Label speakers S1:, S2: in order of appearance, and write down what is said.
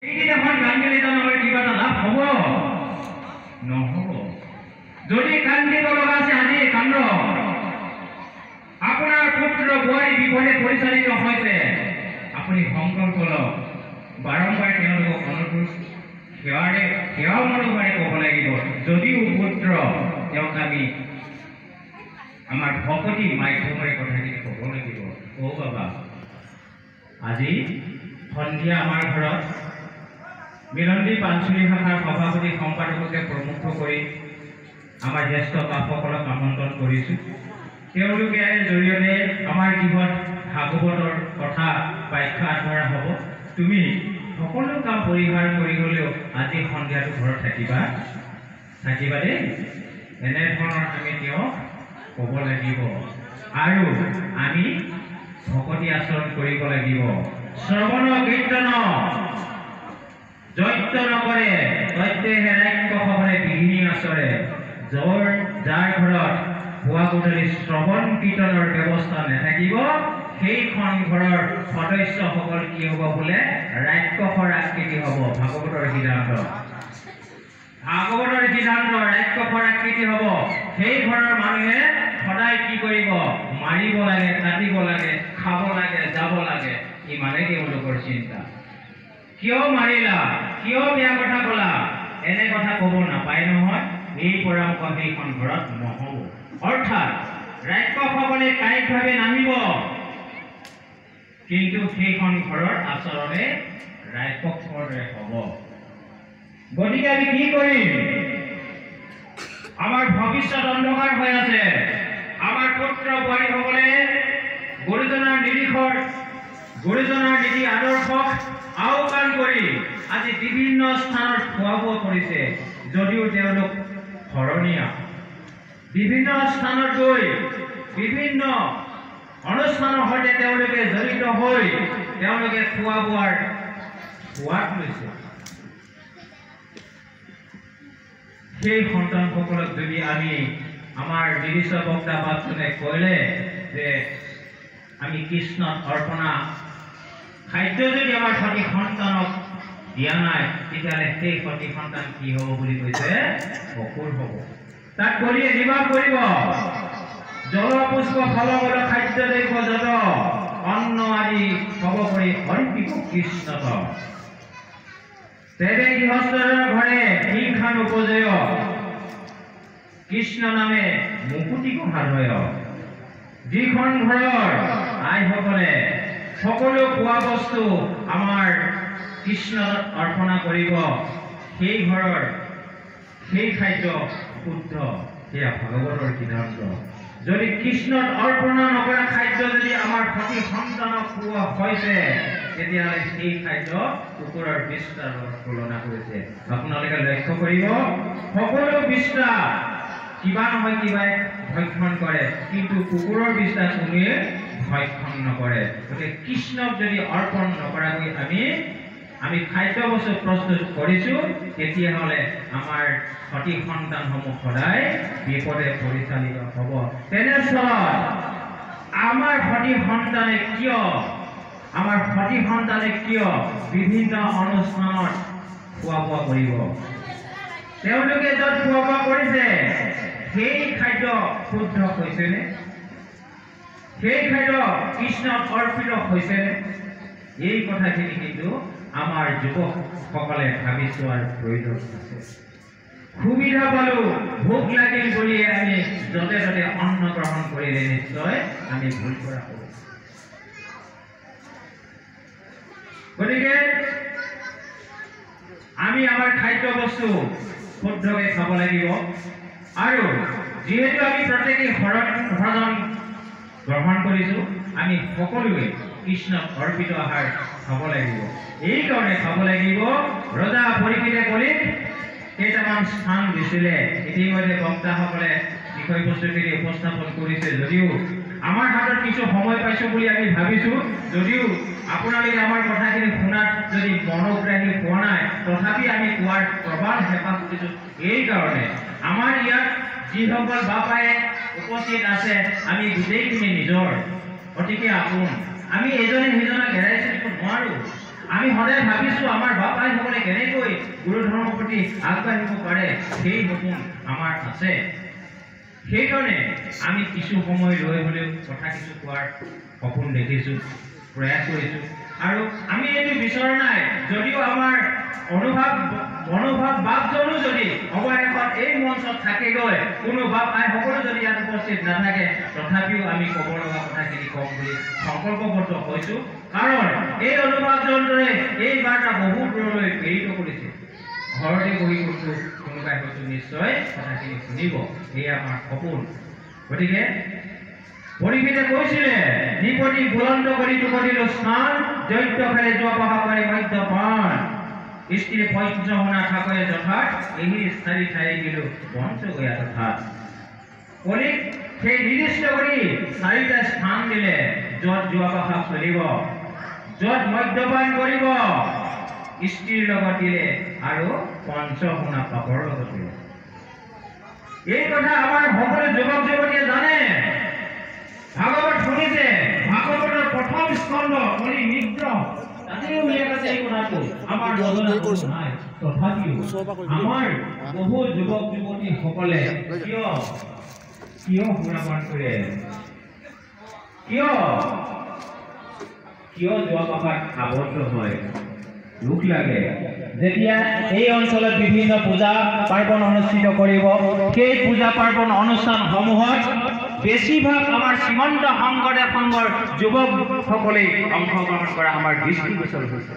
S1: এইদিনাখন কান্দিলে তাৰমানে কিবা এটা লাভ হ'ব নহ'ব। যদি কান্দিব লগা আছে আজি কান্দ। আপোনাৰ পুত্ৰ বোৱাৰী বিপদে পৰিচালিত হৈছে, আপুনি সংকল্প লওক, বাৰম্বাৰ তেওঁলোকক অনুৰোধ সেৱাও মনোভাৱে ক'ব লাগিব। যদিও পুত্ৰ তেওঁক আমি আমাৰ ভকতি মাধ্যমেৰে কথাখিনি ক'ব লাগিব। অ' বাবা, আজি সন্ধিয়া আমাৰ ঘৰত মিলনদীপ আঞ্চলিক শাখাৰ সভাপতি সম্পাদককে প্ৰমুখ কৰি আমাৰ জ্যেষ্ঠ পাঠকসকলক আমন্ত্ৰণ কৰিছোঁ। তেওঁলোকে জৰিয়তে আমাৰ গৃহত ভাগৱতৰ কথা ব্যাখ্যা আগবঢ়া হ'ব। তুমি সকলো কাম পৰিহাৰ কৰি হ'লেও আজি সন্ধিয়াটো ঘৰত থাকিবা দেই। এনেধৰণৰ আমি তেওঁক ক'ব লাগিব আৰু আমি ভকতি আচৰণ কৰিব লাগিব। শ্ৰৱণ কীৰ্তন জৈত্য নকৰে, তৈত্যে ৰাক্ষসৰে বিঘিনি আচৰে। যাৰ ঘৰত পুৱা গধূলি শ্ৰৱণ কীৰ্তনৰ ব্যৱস্থা নাথাকিব, সেইখন ঘৰৰ সদস্যসকল কি হ'ব বোলে? ৰাক্ষসৰ আকৃতি হ'ব। ভাগৱতৰ সিদ্ধান্ত ৰাক্ষসৰ আকৃতি হ'ব। সেই ঘৰৰ মানুহে সদায় কি কৰিব? মাৰিব লাগে, কাটিব লাগে, খাব লাগে, যাব লাগে, ইমানে তেওঁলোকৰ চিন্তা। কিয় মাৰিলা, কিয় বেয়া কথা ক'লা, এনে কথা ক'ব নাপায় নহয়। এই পৰামৰ্শ সেইখন ঘৰত নহ'ব। অৰ্থাৎ ৰাক্ষসকলে কায়িকভাৱে নামিব, কিন্তু সেইখন ঘৰৰ আচৰণে ৰাক্ষসৰ দৰে হ'ব। গতিকে আমি কি কৰিম? আমাৰ ভৱিষ্যত অন্ধকাৰ হৈ আছে। আমাৰ পুত্ৰ বোৱাৰীসকলে গুৰুজনাৰ নীতি আদৰ্শক আওকাণ কৰি আজি বিভিন্ন স্থানত খোৱা বোৱা কৰিছে। যদিও তেওঁলোক শৰণীয়া, বিভিন্ন স্থানত গৈ বিভিন্ন অনুষ্ঠানৰ সৈতে তেওঁলোকে জড়িত হৈ তেওঁলোকে খোৱা বোৱাৰ সোৱাদ লৈছে। সেই সন্তানসকলক যদি আমি আমাৰ নিৰ্দিষ্ট বক্তা বাপজনে ক'লে যে আমি কৃষ্ণত অৰ্পণা খাদ্য যদি আমাৰ সতি সন্তানক দিয়া নাই, তেতিয়াহ'লে সেই সতি সন্তান কি হ'ব বুলি কৈছে? অসুৰ হ'ব। তাক কৰিয়ে নিবাস কৰিব। জল পুষ্প ফল মূল খাদ্য দ্ৰব্য যত অন্ন আদি হ'ব কৰি অৰ্পিত কৃষ্ণত। তেনে গৃহস্থৰ ঘৰে হিংসান উপজয়, কৃষ্ণ নামে মুকুতি কঢ়ায়। যিখন ঘৰৰ আইসকলে সকলো খোৱা বস্তু আমাৰ কৃষ্ণত অৰ্পণা কৰিব, সেই ঘৰৰ সেই খাদ্য শুদ্ধ। সেয়া ভাগৱতৰ সিদ্ধান্ত। যদি কৃষ্ণত অৰ্পণা নকৰা খাদ্য যদি আমাৰ সতি সন্তানক খোৱা হৈছে, তেতিয়াহ'লে সেই খাদ্য কুকুৰৰ বিষ্ঠাৰ লগত তুলনা কৰিছে। আপোনালোকে লক্ষ্য কৰিব, সকলো বিষ্ঠা কিবা নহয় কিবা ভক্ষণ কৰে, কিন্তু কুকুৰৰ বিষ্ঠা কোনোৱে ভক্ষণ নকৰে। গতিকে কৃষ্ণক যদি অৰ্পণ নকৰাকৈ আমি খাদ্য বস্তু প্ৰস্তুত কৰিছোঁ, তেতিয়াহ'লে আমাৰ সতি সন্তানসমূহ সদায় বিপদে পৰিচালিত হ'ব। তেনেস্থলত আমাৰ সতি সন্তানে কিয় বিভিন্ন অনুষ্ঠানত খোৱা বোৱা কৰিব? তেওঁলোকে য'ত খোৱা বোৱা কৰিছে, সেই খাদ্য শুদ্ধ হৈছেনে? সেই খাদ্য কৃষ্ণক অৰ্পিত হৈছেনে? এই কথাখিনি কিন্তু আমাৰ যুৱকসকলে ভাবি চোৱাৰ প্ৰয়োজন আছে। সুবিধা পালো, ভোক লাগিল বুলিয়ে আমি য'তে ত'তে অন্ন গ্ৰহণ কৰিলে নিশ্চয় আমি ভুল কৰা হ'ব। গতিকে আমি আমাৰ খাদ্য বস্তু শুদ্ধকৈ খাব লাগিব। আৰু যিহেতু আমি প্ৰত্যেকেই ভজন গ্ৰহণ কৰিছোঁ, আমি সকলোৱে কৃষ্ণক অৰ্পিত আহাৰ খাব লাগিব। এইকাৰণে খাব লাগিব, ৰজা পৰীক্ষিতে কলিত কেইটামান স্থান দিছিলে। ইতিমধ্যে বক্তাসকলে বিষয়বস্তুখিনি উপস্থাপন কৰিছে। যদিও আমাৰ হাতত কিছু সময় পাইছোঁ বুলি আমি ভাবিছোঁ, যদিও আপোনালোকে আমাৰ কথাখিনি শুনাত যদি মনোগ্ৰাহী হোৱা নাই, তথাপি আমি কোৱাৰ প্ৰবল হেঁপাহ কৰিছোঁ। এইকাৰণে আমাৰ ইয়াত যিসকল বাপায়ে উপস্থিত আছে, আমি গোটেইখিনি নিজৰ অতিকে আপোন। আমি এজনে সিজনক এৰাই চলিব নোৱাৰোঁ। আমি সদায় ভাবিছোঁ আমাৰ বাপাই গুৰু ধৰ্মৰ প্ৰতি আগবাঢ়িব পাৰে সেই সপোন আমাৰ আছে। সেইকাৰণে আমি কিছু সময় লৈ হ'লেও কথা কিছু কোৱাৰ সপোন দেখিছোঁ, প্ৰয়াস কৰিছোঁ। আৰু আমি এইটো বিচৰা নাই, যদিও আমাৰ মনোভাৱ বাপজনো যদি অৱশেষত এই মঞ্চত থাকেগৈ, কোনো বাপ আই সকলো যদি ইয়াত উপস্থিত নাথাকে, তথাপিও আমি ক'ব লগা কথাখিনি ক'ম বুলি সংকল্পবদ্ধ হৈছোঁ। কাৰণ এই অনুভাৱজনটোৱে এই বাৰ্তা বহু দূৰলৈ প্ৰেৰিত কৰিছে। ঘৰতে বহি কৈছোঁ, কোনোবাই হয়তো নিশ্চয় কথাখিনি শুনিব, এয়া আমাৰ সপোন। গতিকে পৰিষদে কৈছিলে, নিপতি বুলন্দ কৰি দুপতিলো স্থান, দৈত্য খেলে যোৱা পহা কৰে মদ্যপান, স্ত্ৰী পঞ্চমনা ঠাকৰে যথাত, এই স্থায়ী ঠাই গেলো পঞ্চ গয়া তথাত। কলিক সেই নিৰ্দিষ্ট কৰি 4টা স্থান দিলে, য'ত যোৱা পহা চলিব, য'ত মদ্যপান কৰিব, স্ত্ৰীৰ লগত দিলে আৰু পঞ্চমনা পাপৰ লগত দিলে। এই কথা আমাৰ সকলো যুৱক যুৱতীয়ে জানে। ভাগৱত শুনিছে, ভাগৱতৰ প্ৰথম স্কন্ধ কলি নিদ্ৰ, তাতেও উল্লেখ আছে এই কথাটো। আমাৰ নজনা নাই, তথাপিও আমাৰ বহু যুৱক যুৱতী সকলে কিয় সুৰাপান কৰে, কিয় যোৱা পাপাত আবদ্ধ হয়? দুখ লাগে। যেতিয়া এই অঞ্চলত বিভিন্ন পূজা পাৰ্বণ অনুষ্ঠিত কৰিব, সেই পূজা পাৰ্বণ অনুষ্ঠানসমূহত বেছিভাগ আমাৰ শ্ৰীমন্ত শংকৰদেৱ সংঘৰ যুৱকসকলে অংশগ্ৰহণ কৰা আমাৰ দৃষ্টিগোচৰ হৈছে।